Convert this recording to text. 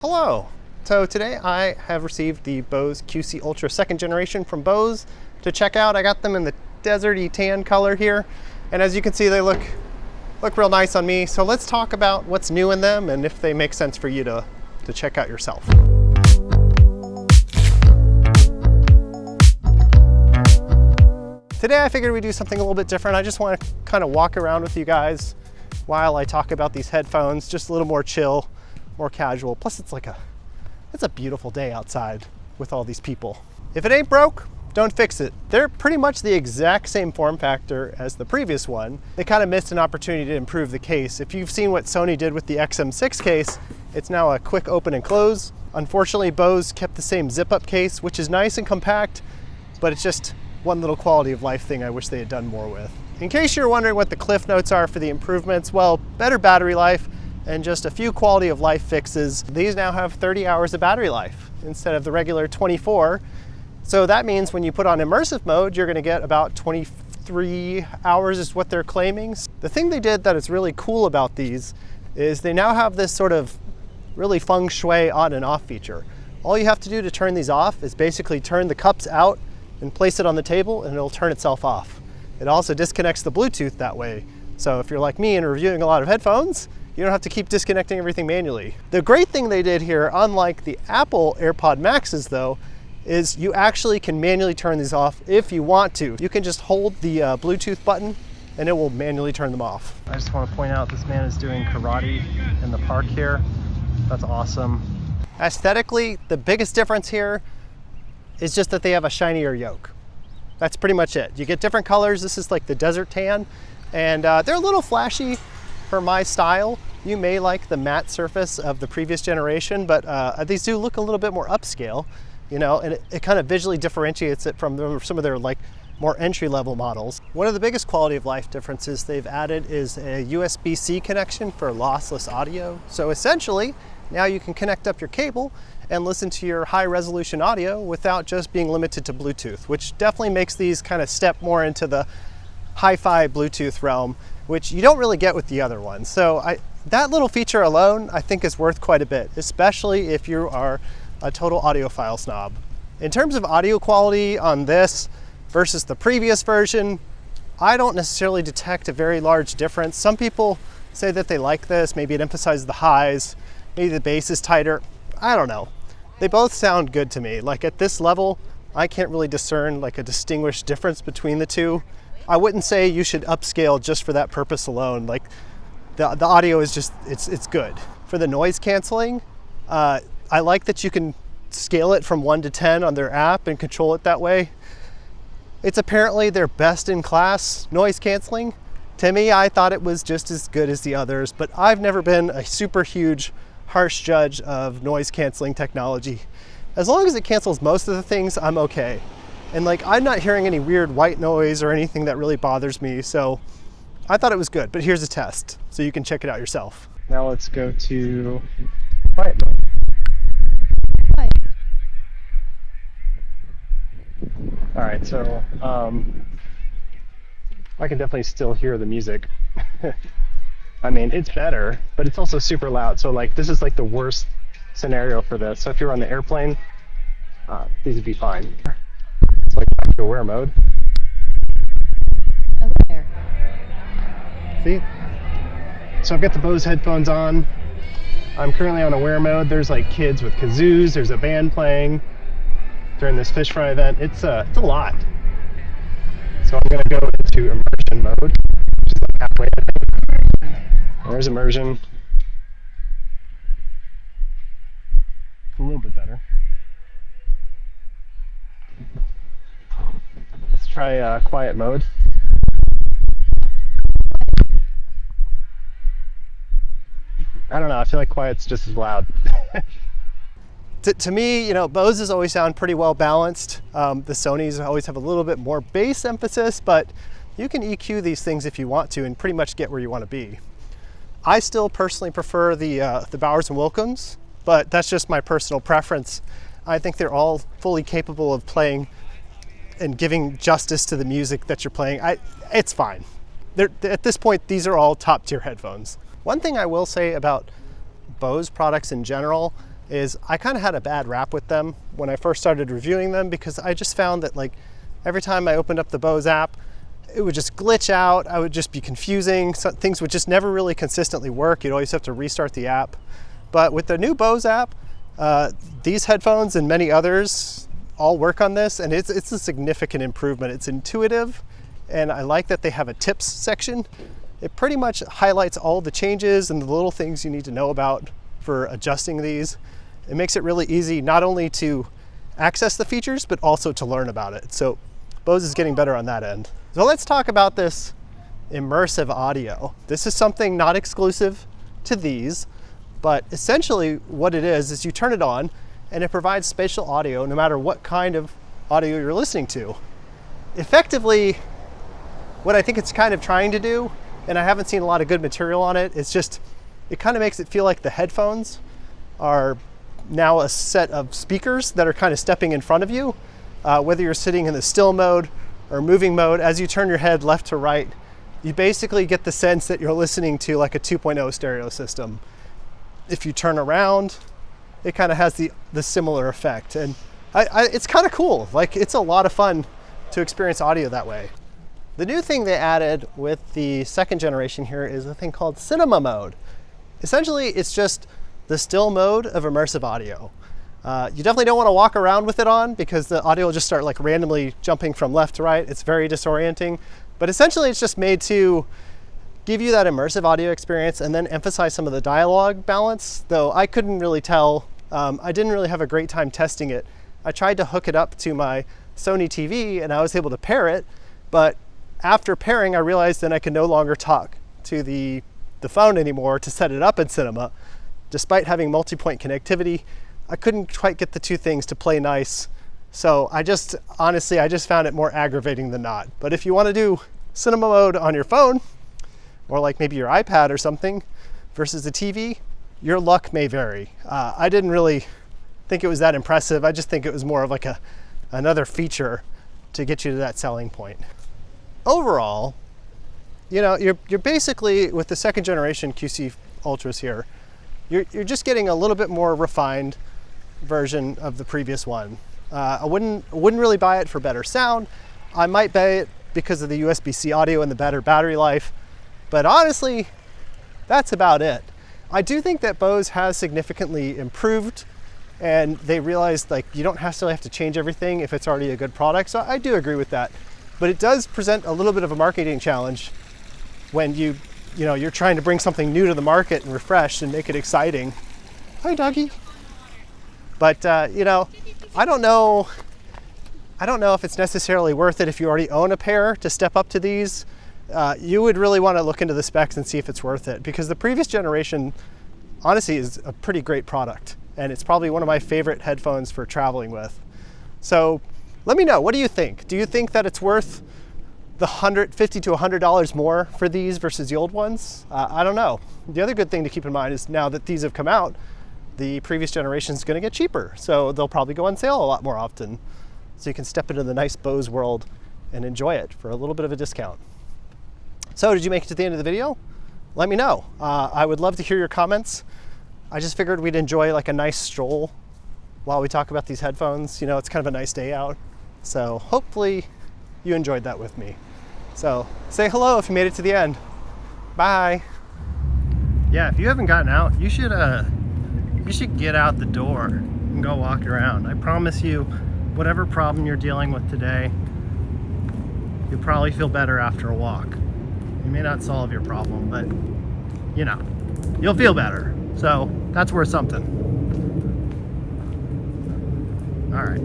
Hello! So today I have received the Bose QC Ultra 2nd generation from Bose to check out. I got them in the deserty tan color here, and as you can see they look real nice on me. So let's talk about what's new in them and if they make sense for you to check out yourself. Today I figured we'd do something a little bit different. I just want to kind of walk around with you guys while I talk about these headphones, just a little more chill, more casual. Plus it's a beautiful day outside with all these people. If it ain't broke, don't fix it. They're pretty much the exact same form factor as the previous one. They kind of missed an opportunity to improve the case. If you've seen what Sony did with the XM6 case, it's now a quick open and close. Unfortunately, Bose kept the same zip up case, which is nice and compact, but it's just one little quality of life thing I wish they had done more with. In case you're wondering what the cliff notes are for the improvements, well, better battery life, and just a few quality of life fixes. These now have 30 hours of battery life instead of the regular 24. So that means when you put on immersive mode, you're gonna get about 23 hours is what they're claiming. The thing they did that is really cool about these is they now have this sort of really feng shui on and off feature. All you have to do to turn these off is basically turn the cups out and place it on the table and it'll turn itself off. It also disconnects the Bluetooth that way. So if you're like me and reviewing a lot of headphones, you don't have to keep disconnecting everything manually. The great thing they did here, unlike the Apple AirPod Maxes though, is you actually can manually turn these off if you want to. You can just hold the Bluetooth button and it will manually turn them off. I just want to point out this man is doing karate in the park here. That's awesome. Aesthetically, the biggest difference here is just that they have a shinier yoke. That's pretty much it. You get different colors. This is like the desert tan, and they're a little flashy for my style. You may like the matte surface of the previous generation, but these do look a little bit more upscale, you know, and it kind of visually differentiates it from some of their like more entry-level models. One of the biggest quality of life differences they've added is a USB-C connection for lossless audio. So essentially, now you can connect up your cable and listen to your high-resolution audio without just being limited to Bluetooth, which definitely makes these kind of step more into the hi-fi Bluetooth realm, which you don't really get with the other ones. So that little feature alone, I think, is worth quite a bit, especially if you are a total audiophile snob. In terms of audio quality on this versus the previous version, I don't necessarily detect a very large difference. Some people say that they like this, maybe it emphasizes the highs, maybe the bass is tighter. I don't know. They both sound good to me. Like at this level, I can't really discern like a distinguished difference between the two. I wouldn't say you should upscale just for that purpose alone. Like the audio is just, it's good. For the noise canceling, I like that you can scale it from 1 to 10 on their app and control it that way. It's apparently their best in class noise canceling. To me, I thought it was just as good as the others, but I've never been a super huge, harsh judge of noise canceling technology. As long as it cancels most of the things, I'm okay. And like, I'm not hearing any weird white noise or anything that really bothers me, so I thought it was good, but here's a test, so you can check it out yourself. Now let's go to quiet mode. All right, so I can definitely still hear the music. I mean, it's better, but it's also super loud. So like, this is like the worst scenario for this. So if you're on the airplane, these would be fine. It's like back to aware mode. Aware. See? So I've got the Bose headphones on. I'm currently on aware mode. There's like kids with kazoos. There's a band playing during this fish fry event. It's a lot. So I'm gonna go into immersion mode, which is like halfway, I think. There's immersion. A little bit better. Let's try quiet mode. I don't know, I feel like quiet's just as loud. To me, you know, Bose's always sound pretty well balanced. The Sonys always have a little bit more bass emphasis, but you can EQ these things if you want to and pretty much get where you want to be. I still personally prefer the Bowers & Wilkins, but that's just my personal preference. I think they're all fully capable of playing and giving justice to the music that you're playing. It's fine. At this point, these are all top tier headphones. One thing I will say about Bose products in general is I kind of had a bad rap with them when I first started reviewing them, because I just found that like every time I opened up the Bose app, it would just glitch out. I would just be confusing. Things would just never really consistently work. You'd always have to restart the app. But with the new Bose app, these headphones and many others all work on this, and it's a significant improvement. It's intuitive, and I like that they have a tips section. It pretty much highlights all the changes and the little things you need to know about for adjusting these. It makes it really easy not only to access the features, but also to learn about it. So Bose is getting better on that end. So let's talk about this immersive audio. This is something not exclusive to these, but essentially what it is you turn it on and it provides spatial audio no matter what kind of audio you're listening to. Effectively, what I think it's kind of trying to do, and I haven't seen a lot of good material on it, it's just, it kind of makes it feel like the headphones are now a set of speakers that are kind of stepping in front of you, whether you're sitting in the still mode or moving mode. As you turn your head left to right, you basically get the sense that you're listening to like a 2.0 stereo system. If you turn around, it kind of has the similar effect. And it's kind of cool. Like, it's a lot of fun to experience audio that way. The new thing they added with the second generation here is a thing called cinema mode. Essentially, it's just the still mode of immersive audio. You definitely don't want to walk around with it on, because the audio will just start like randomly jumping from left to right. It's very disorienting, but essentially it's just made to give you that immersive audio experience and then emphasize some of the dialogue balance, though I couldn't really tell. I didn't really have a great time testing it. I tried to hook it up to my Sony TV and I was able to pair it, but after pairing, I realized then I could no longer talk to the phone anymore to set it up in cinema. Despite having multi-point connectivity, I couldn't quite get the two things to play nice. So honestly, I just found it more aggravating than not. But if you want to do cinema mode on your phone, or like maybe your iPad or something versus the TV, your luck may vary. I didn't really think it was that impressive. I just think it was more of like another feature to get you to that selling point. Overall, you know, you're basically, with the second generation QC Ultras here, you're just getting a little bit more refined version of the previous one. I wouldn't really buy it for better sound. I might buy it because of the USB-C audio and the better battery life, but honestly, that's about it. I do think that Bose has significantly improved, and they realized like you don't necessarily have to change everything if it's already a good product. So I do agree with that, but it does present a little bit of a marketing challenge when you're trying to bring something new to the market and refresh and make it exciting. Hi, doggy. But I don't know if it's necessarily worth it if you already own a pair to step up to these. You would really want to look into the specs and see if it's worth it, because the previous generation honestly is a pretty great product, and it's probably one of my favorite headphones for traveling with. So let me know, what do you think? Do you think that it's worth the $50 to $100 more for these versus the old ones? I don't know. The other good thing to keep in mind is now that these have come out, the previous generation is going to get cheaper, so they'll probably go on sale a lot more often. So you can step into the nice Bose world and enjoy it for a little bit of a discount. So did you make it to the end of the video? Let me know. I would love to hear your comments. I just figured we'd enjoy like a nice stroll while we talk about these headphones. You know, it's kind of a nice day out. So hopefully you enjoyed that with me. So say hello if you made it to the end. Bye. Yeah, if you haven't gotten out, you should get out the door and go walk around. I promise you, whatever problem you're dealing with today, you'll probably feel better after a walk. It may not solve your problem, but you'll feel better. So that's worth something. All right.